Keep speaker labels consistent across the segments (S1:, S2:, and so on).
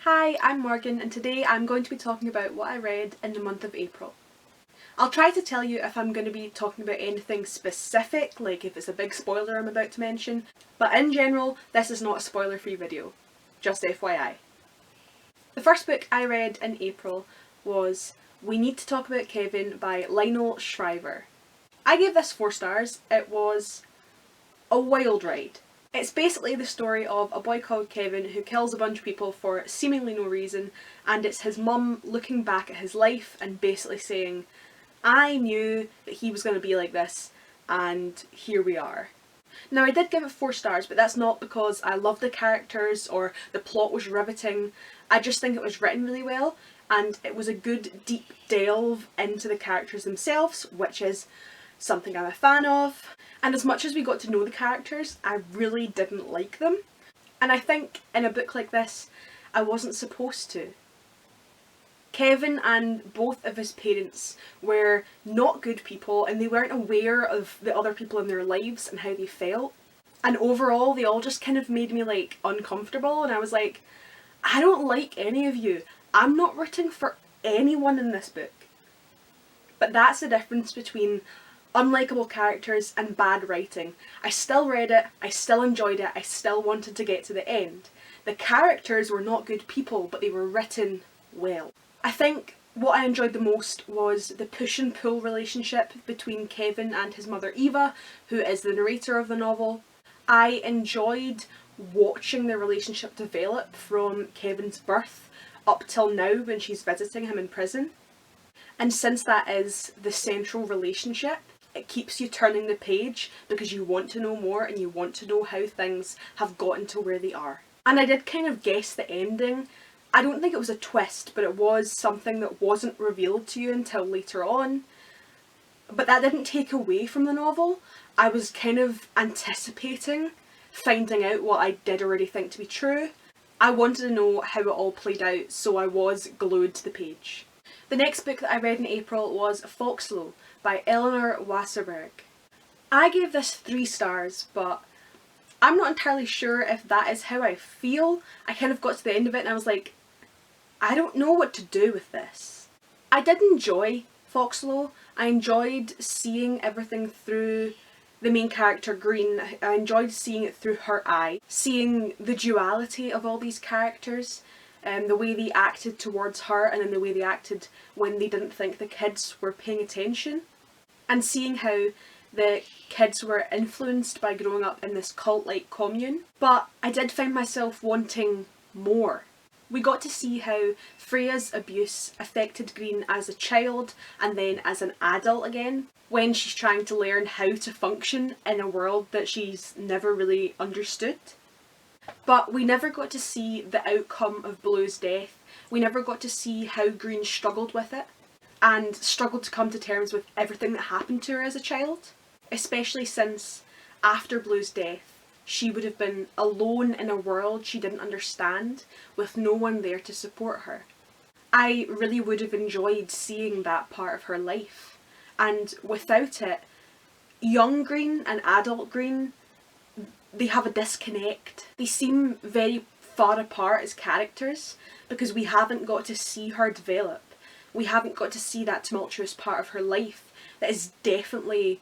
S1: Hi, I'm Morgan and today I'm going to be talking about what I read in the month of April. I'll try to tell you if I'm going to be talking about anything specific, like if it's a big spoiler I'm about to mention, but in general, this is not a spoiler-free video. Just FYI. The first book I read in April was We Need to Talk About Kevin by Lionel Shriver. I gave this 4 stars. It was a wild ride. It's basically the story of a boy called Kevin who kills a bunch of people for seemingly no reason, and it's his mum looking back at his life and basically saying, I knew that he was going to be like this, and here we are. Now I did give it 4 stars, but that's not because I love the characters or the plot was riveting. I just think it was written really well, and it was a good deep delve into the characters themselves, which is something I'm a fan of. And as much as we got to know the characters, I really didn't like them. And I think in a book like this, I wasn't supposed to. Kevin and both of his parents were not good people and they weren't aware of the other people in their lives and how they felt. And overall, they all just kind of made me like uncomfortable, and I was like, I don't like any of you. I'm not rooting for anyone in this book. But that's the difference between unlikable characters and bad writing. I still read it, I still enjoyed it, I still wanted to get to the end. The characters were not good people, but they were written well. I think what I enjoyed the most was the push and pull relationship between Kevin and his mother Eva, who is the narrator of the novel. I enjoyed watching the relationship develop from Kevin's birth up till now when she's visiting him in prison. And since that is the central relationship, it keeps you turning the page because you want to know more and you want to know how things have gotten to where they are. And I did kind of guess the ending. I don't think it was a twist, but it was something that wasn't revealed to you until later on. But that didn't take away from the novel. I was kind of anticipating finding out what I did already think to be true. I wanted to know how it all played out, so I was glued to the page. The next book that I read in April was Foxlow by Eleanor Wasserberg. I gave this 3 stars, but I'm not entirely sure if that is how I feel. I kind of got to the end of it and I was like, I don't know what to do with this. I did enjoy Foxlow. I enjoyed seeing everything through the main character Green. I enjoyed seeing it through her eye, seeing the duality of all these characters. The way they acted towards her and then the way they acted when they didn't think the kids were paying attention. And seeing how the kids were influenced by growing up in this cult-like commune. But I did find myself wanting more. We got to see how Freya's abuse affected Green as a child and then as an adult again, when she's trying to learn how to function in a world that she's never really understood. But we never got to see the outcome of Blue's death. We never got to see how Green struggled with it and struggled to come to terms with everything that happened to her as a child. Especially since after Blue's death, she would have been alone in a world she didn't understand, with no one there to support her. I really would have enjoyed seeing that part of her life. And without it, young Green and adult Green, they have a disconnect. They seem very far apart as characters because we haven't got to see her develop. We haven't got to see that tumultuous part of her life that is definitely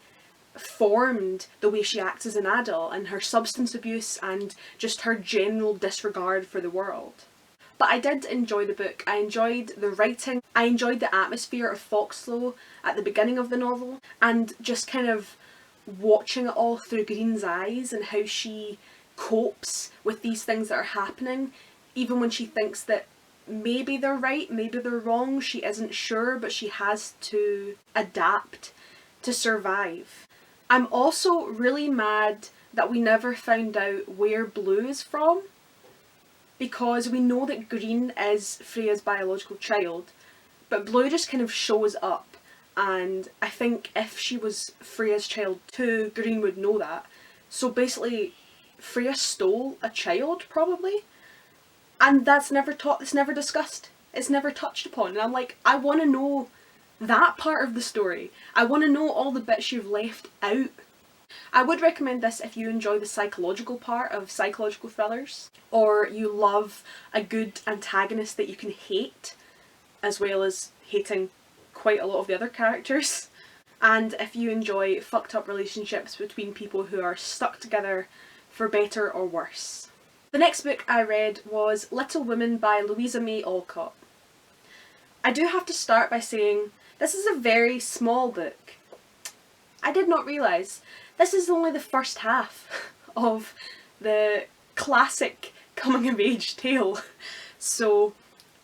S1: formed the way she acts as an adult, and her substance abuse and just her general disregard for the world. But I did enjoy the book. I enjoyed the writing. I enjoyed the atmosphere of Foxlow at the beginning of the novel, and just kind of watching it all through Green's eyes and how she copes with these things that are happening, even when she thinks that maybe they're right, maybe they're wrong, she isn't sure, but she has to adapt to survive. I'm also really mad that we never found out where Blue is from, because we know that Green is Freya's biological child, but Blue just kind of shows up. And I think if she was Freya's child too, Green would know that. So basically, Freya stole a child, probably? And that's never taught, it's never discussed, it's never touched upon. And I'm like, I want to know that part of the story. I want to know all the bits you've left out. I would recommend this if you enjoy the psychological part of psychological thrillers, or you love a good antagonist that you can hate, as well as hating quite a lot of the other characters. And if you enjoy fucked up relationships between people who are stuck together for better or worse. The next book I read was Little Women by Louisa May Alcott. I do have to start by saying this is a very small book. I did not realise this is only the first half of the classic coming of age tale, so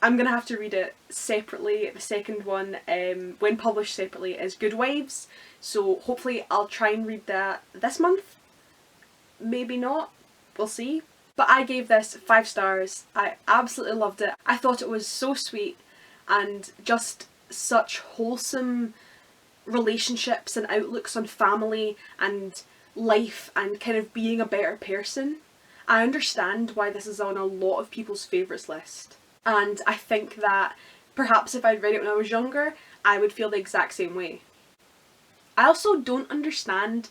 S1: I'm going to have to read it separately. The second one, when published separately, is Good Wives, so hopefully I'll try and read that this month. Maybe not, we'll see. But I gave this 5 stars. I absolutely loved it. I thought it was so sweet and just such wholesome relationships and outlooks on family and life and kind of being a better person. I understand why this is on a lot of people's favourites list, and I think that perhaps if I'd read it when I was younger, I would feel the exact same way. I also don't understand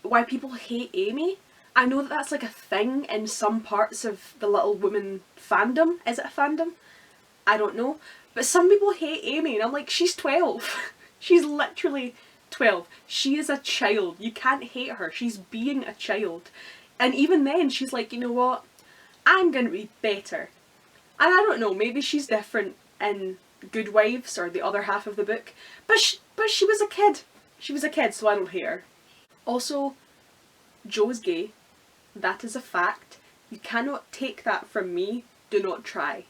S1: why people hate Amy. I know that that's like a thing in some parts of the Little Women fandom. Is it a fandom? I don't know. But some people hate Amy and I'm like, she's 12. She's literally 12. She is a child. You can't hate her. She's being a child. And even then she's like, you know what? I'm going to be better. And I don't know, maybe she's different in Good Wives or the other half of the book. But she was a kid. She was a kid, so I don't hate her. Also, Joe's gay. That is a fact. You cannot take that from me. Do not try.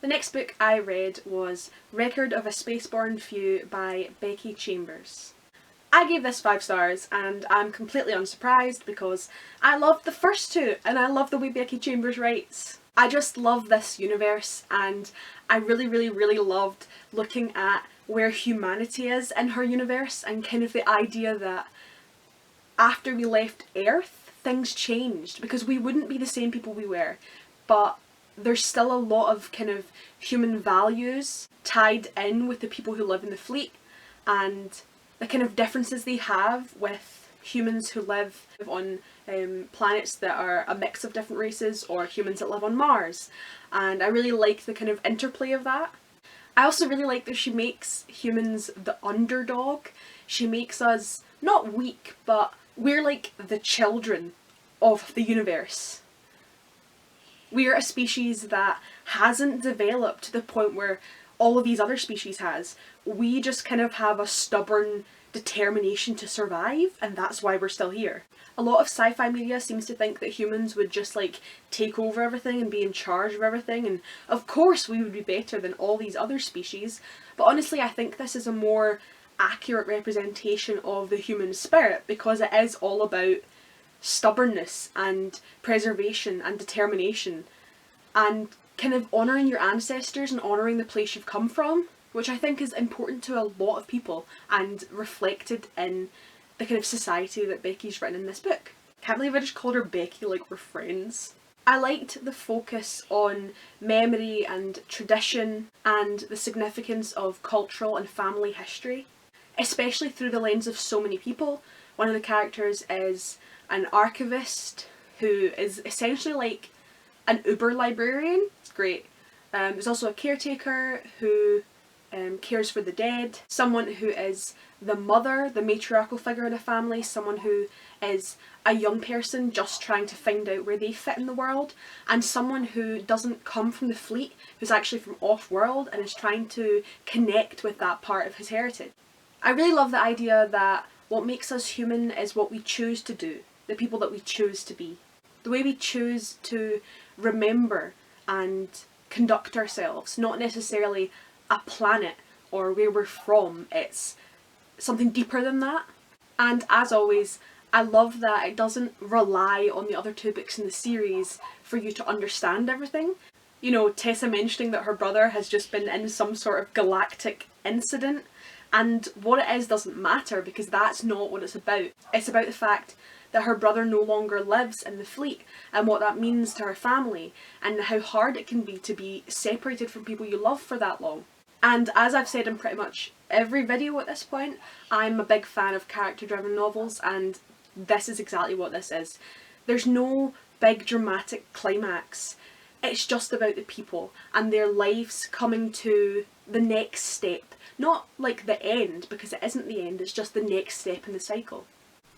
S1: The next book I read was Record of a Spaceborne Few by Becky Chambers. I gave this 5 stars and I'm completely unsurprised because I loved the first 2 and I love the way Becky Chambers writes. I just love this universe and I really loved looking at where humanity is in her universe and kind of the idea that after we left Earth things changed because we wouldn't be the same people we were, but there's still a lot of kind of human values tied in with the people who live in the fleet and the kind of differences they have with humans who live on planets that are a mix of different races or humans that live on Mars, and I really like the kind of interplay of that. I also really like that she makes humans the underdog. She makes us not weak, but we're like the children of the universe. We're a species that hasn't developed to the point where all of these other species has. We just kind of have a stubborn determination to survive, and that's why we're still here. A lot of sci-fi media seems to think that humans would just like take over everything and be in charge of everything, and of course we would be better than all these other species, but honestly I think this is a more accurate representation of the human spirit because it is all about stubbornness and preservation and determination and kind of honouring your ancestors and honouring the place you've come from, which I think is important to a lot of people and reflected in the kind of society that Becky's written in this book. Can't believe I just called her Becky like we're friends. I liked the focus on memory and tradition and the significance of cultural and family history, especially through the lens of so many people. One of the characters is an archivist who is essentially like an Uber librarian. It's great. There's also a caretaker who cares for the dead, someone who is the mother, the matriarchal figure in a family, someone who is a young person just trying to find out where they fit in the world, and someone who doesn't come from the fleet, who's actually from off-world and is trying to connect with that part of his heritage. I really love the idea that what makes us human is what we choose to do, the people that we choose to be, the way we choose to remember and conduct ourselves, not necessarily a planet or where we're from. It's something deeper than that. And as always, I love that it doesn't rely on the other 2 books in the series for you to understand everything. You know, Tessa mentioning that her brother has just been in some sort of galactic incident, and what it is doesn't matter because that's not what it's about. It's about the fact that her brother no longer lives in the fleet and what that means to her family and how hard it can be to be separated from people you love for that long. And as I've said in pretty much every video at this point, I'm a big fan of character-driven novels, and this is exactly what this is. There's no big dramatic climax. It's just about the people and their lives coming to the next step. Not like the end, because it isn't the end, it's just the next step in the cycle.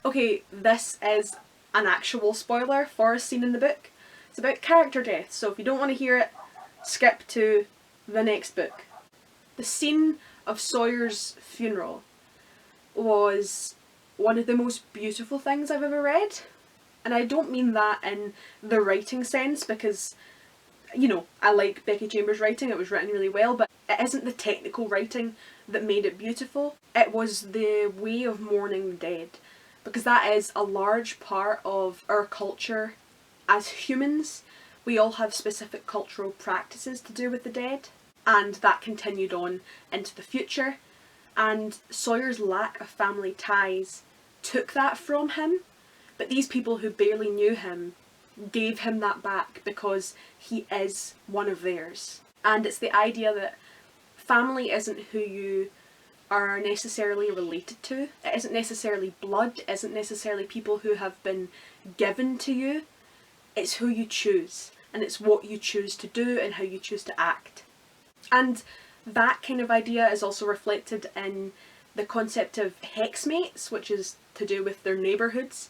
S1: Okay, this is an actual spoiler for a scene in the book. It's about character death, so if you don't want to hear it, skip to the next book. The scene of Sawyer's funeral was one of the most beautiful things I've ever read. And I don't mean that in the writing sense, because, you know, I like Becky Chambers' writing, it was written really well, but it isn't the technical writing that made it beautiful. It was the way of mourning the dead, because that is a large part of our culture as humans. We all have specific cultural practices to do with the dead, and that continued on into the future. And Sawyer's lack of family ties took that from him, but these people who barely knew him gave him that back because he is one of theirs. And it's the idea that family isn't who you are necessarily related to. It isn't necessarily blood, it isn't necessarily people who have been given to you. It's who you choose, and it's what you choose to do and how you choose to act. And that kind of idea is also reflected in the concept of hexmates, which is to do with their neighbourhoods.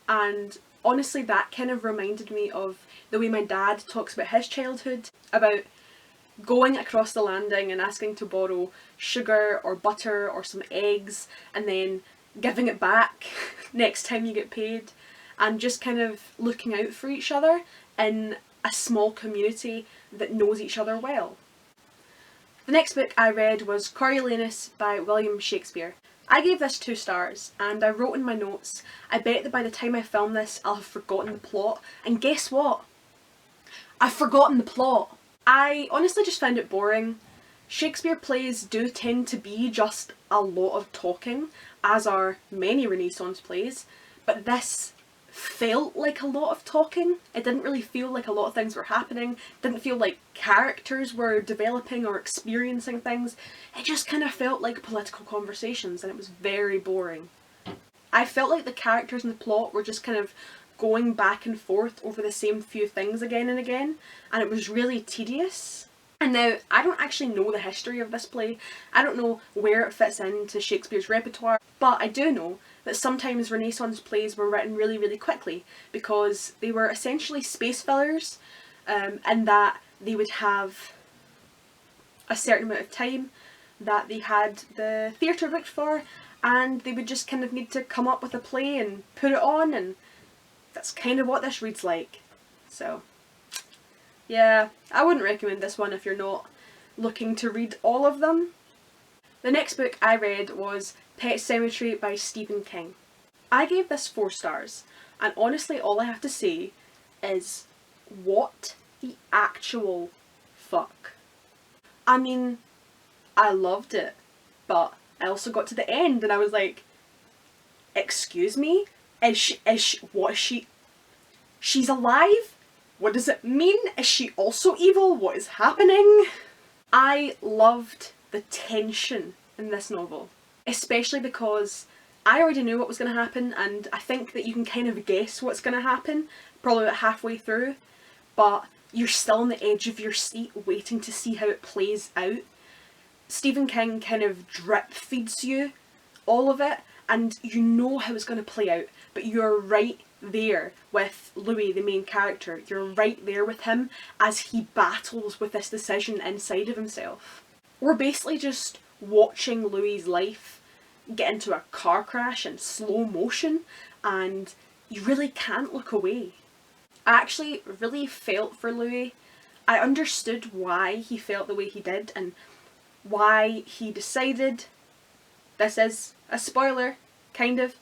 S1: And honestly, that kind of reminded me of the way my dad talks about his childhood, about going across the landing and asking to borrow sugar or butter or some eggs and then giving it back next time you get paid, and just kind of looking out for each other in a small community that knows each other well. The next book I read was Coriolanus by William Shakespeare. I gave this 2 stars, and I wrote in my notes, I bet that by the time I film this I'll have forgotten the plot, and guess what? I've forgotten the plot! I honestly just found it boring. Shakespeare plays do tend to be just a lot of talking, as are many Renaissance plays, but this felt like a lot of talking. It didn't really feel like a lot of things were happening. It didn't feel like characters were developing or experiencing things. It just kind of felt like political conversations, and it was very boring. I felt like the characters in the plot were just kind of going back and forth over the same few things again and again, and it was really tedious. And now, I don't actually know the history of this play. I don't know where it fits into Shakespeare's repertoire, but I do know that sometimes Renaissance plays were written really, really quickly because they were essentially space fillers, and that they would have a certain amount of time that they had the theatre booked for, and they would just kind of need to come up with a play and put it on, and that's kind of what this reads like. So yeah, I wouldn't recommend this one if you're not looking to read all of them. The next book I read was Pet Sematary by Stephen King. I gave this 4 stars, and honestly all I have to say is, what the actual fuck? I mean, I loved it, but I also got to the end and I was like, excuse me? What is she? She's alive? What does it mean? Is she also evil? What is happening? I loved the tension in this novel, especially because I already knew what was going to happen, and I think that you can kind of guess what's going to happen probably about halfway through, but you're still on the edge of your seat waiting to see how it plays out. Stephen King kind of drip feeds you all of it, and you know how it's going to play out, but you're right there with Louis, the main character. You're right there with him as he battles with this decision inside of himself. We're basically just watching Louis's life get into a car crash in slow motion, and you really can't look away. I actually really felt for Louis. I understood why he felt the way he did and why he decided, this is a spoiler, kind of,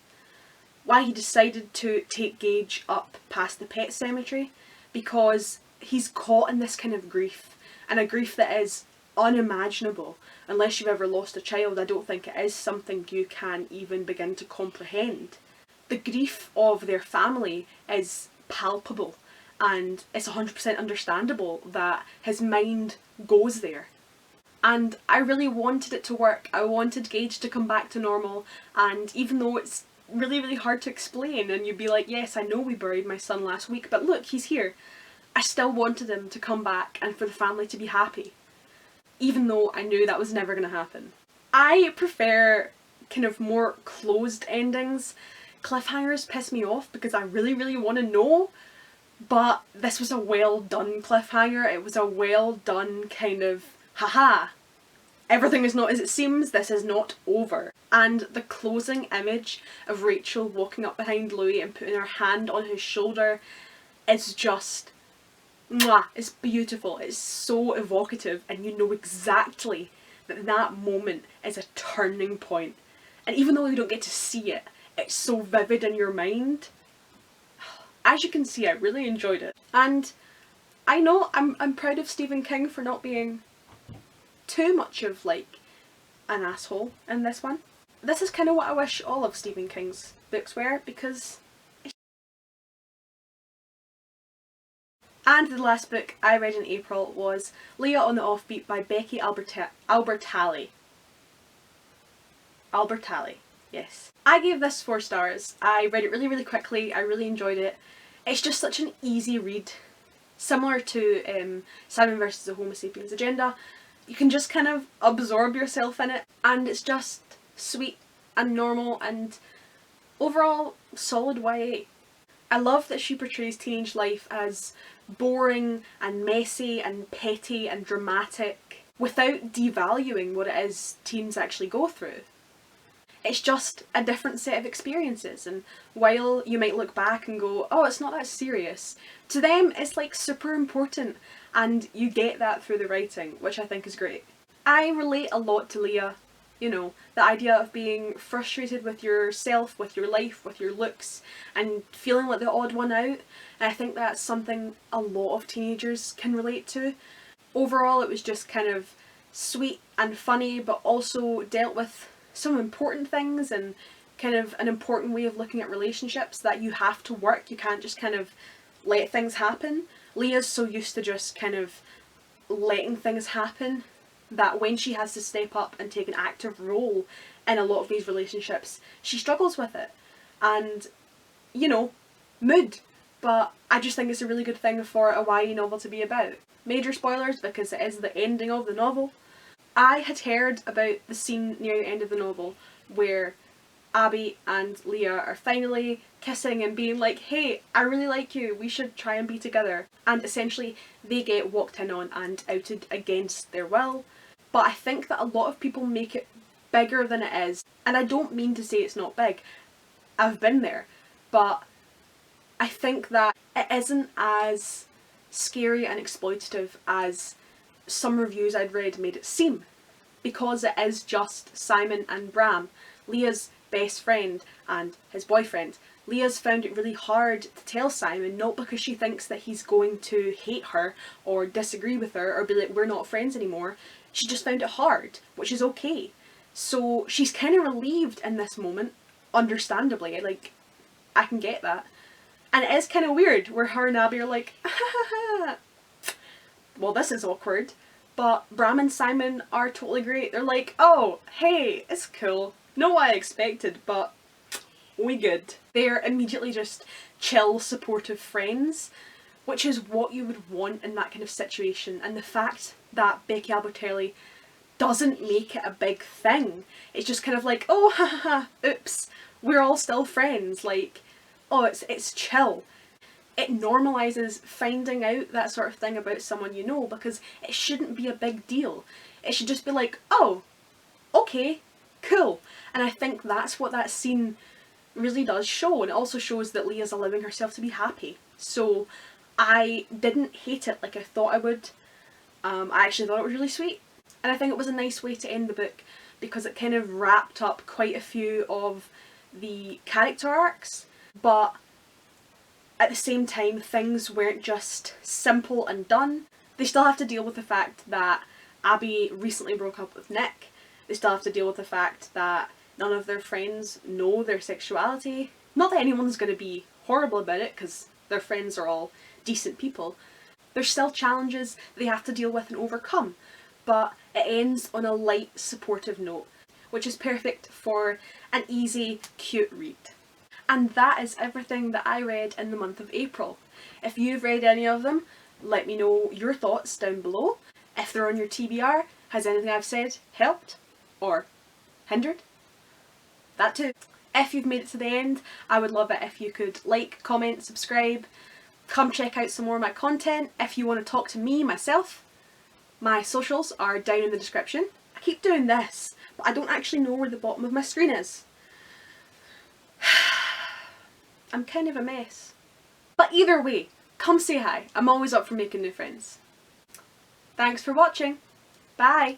S1: why he decided to take Gage up past the pet cemetery, because he's caught in this kind of grief, and a grief that is unimaginable. Unless you've ever lost a child, I don't think it is something you can even begin to comprehend. The grief of their family is palpable, and it's 100% understandable that his mind goes there. And I really wanted it to work. I wanted Gage to come back to normal, and even though it's really, really hard to explain, and you'd be like, yes, I know we buried my son last week, but look, he's here. I still wanted him to come back and for the family to be happy, even though I knew that was never going to happen. I prefer kind of more closed endings. Cliffhangers piss me off because I really, really want to know, but this was a well done cliffhanger. It was a well done kind of, haha, everything is not as it seems, this is not over. And the closing image of Rachel walking up behind Louis and putting her hand on his shoulder is just, mwah, it's beautiful. It's so evocative, and you know exactly that that moment is a turning point. And even though you don't get to see it, it's so vivid in your mind. As you can see, I really enjoyed it. And I know I'm proud of Stephen King for not being too much of like an asshole in this one. This is kind of what I wish all of Stephen King's books were, because And the last book I read in April was Leah on the Offbeat by Becky Albertalli. Albertalli, yes. I gave this 4 stars. I read it really, really quickly. I really enjoyed it. It's just such an easy read. Similar to Simon vs. the Homo sapiens agenda. You can just kind of absorb yourself in it, and it's just sweet and normal and overall solid YA. I love that she portrays teenage life as boring and messy and petty and dramatic without devaluing what it is teens actually go through. It's just a different set of experiences, and while you might look back and go, oh, it's not that serious, to them it's like super important, and you get that through the writing, which I think is great. I relate a lot to Leah. You know, the idea of being frustrated with yourself, with your life, with your looks, and feeling like the odd one out. And I think that's something a lot of teenagers can relate to. Overall, it was just kind of sweet and funny, but also dealt with some important things and kind of an important way of looking at relationships, that you have to work, you can't just kind of let things happen. Leah's so used to just kind of letting things happen that when she has to step up and take an active role in a lot of these relationships, she struggles with it. And, you know, mood. But I just think it's a really good thing for a YA novel to be about. Major spoilers because it is the ending of the novel. I had heard about the scene near the end of the novel where Abby and Leah are finally kissing and being like, hey, I really like you, we should try and be together. And essentially they get walked in on and outed against their will. But I think that a lot of people make it bigger than it is. And I don't mean to say it's not big. I've been there. But I think that it isn't as scary and exploitative as some reviews I'd read made it seem. Because it is just Simon and Bram, Leah's best friend and his boyfriend. Leah's found it really hard to tell Simon, not because she thinks that he's going to hate her or disagree with her or be like, we're not friends anymore. She just found it hard, which is okay. So she's kind of relieved in this moment, understandably. Like, I can get that. And it is kind of weird where her and Abby are like, well, this is awkward. But Bram and Simon are totally great. They're like, oh, hey, it's cool. Not what I expected, but we good. They're immediately just chill, supportive friends, which is what you would want in that kind of situation. And the fact that Becky Albertalli doesn't make it a big thing. It's just kind of like, oh, ha ha ha, oops, we're all still friends. Like, oh, it's chill. It normalises finding out that sort of thing about someone you know, because it shouldn't be a big deal. It should just be like, oh, okay, cool. And I think that's what that scene really does show, and it also shows that Leah's allowing herself to be happy. So I didn't hate it like I thought I would. I actually thought it was really sweet, and I think it was a nice way to end the book because it kind of wrapped up quite a few of the character arcs, but at the same time things weren't just simple and done. They still have to deal with the fact that Abby recently broke up with Nick. They still have to deal with the fact that none of their friends know their sexuality. Not that anyone's going to be horrible about it, because their friends are all decent people. There's still challenges they have to deal with and overcome, but it ends on a light, supportive note. which is perfect for an easy, cute read. And that is everything that I read in the month of April. If you've read any of them, let me know your thoughts down below. If they're on your TBR, has anything I've said helped or hindered? That too. If you've made it to the end, I would love it if you could like, comment, subscribe. Come check out some more of my content. If you want to talk to me, myself, my socials are down in the description. I keep doing this, but I don't actually know where the bottom of my screen is. I'm kind of a mess. But either way, come say hi. I'm always up for making new friends. Thanks for watching. Bye!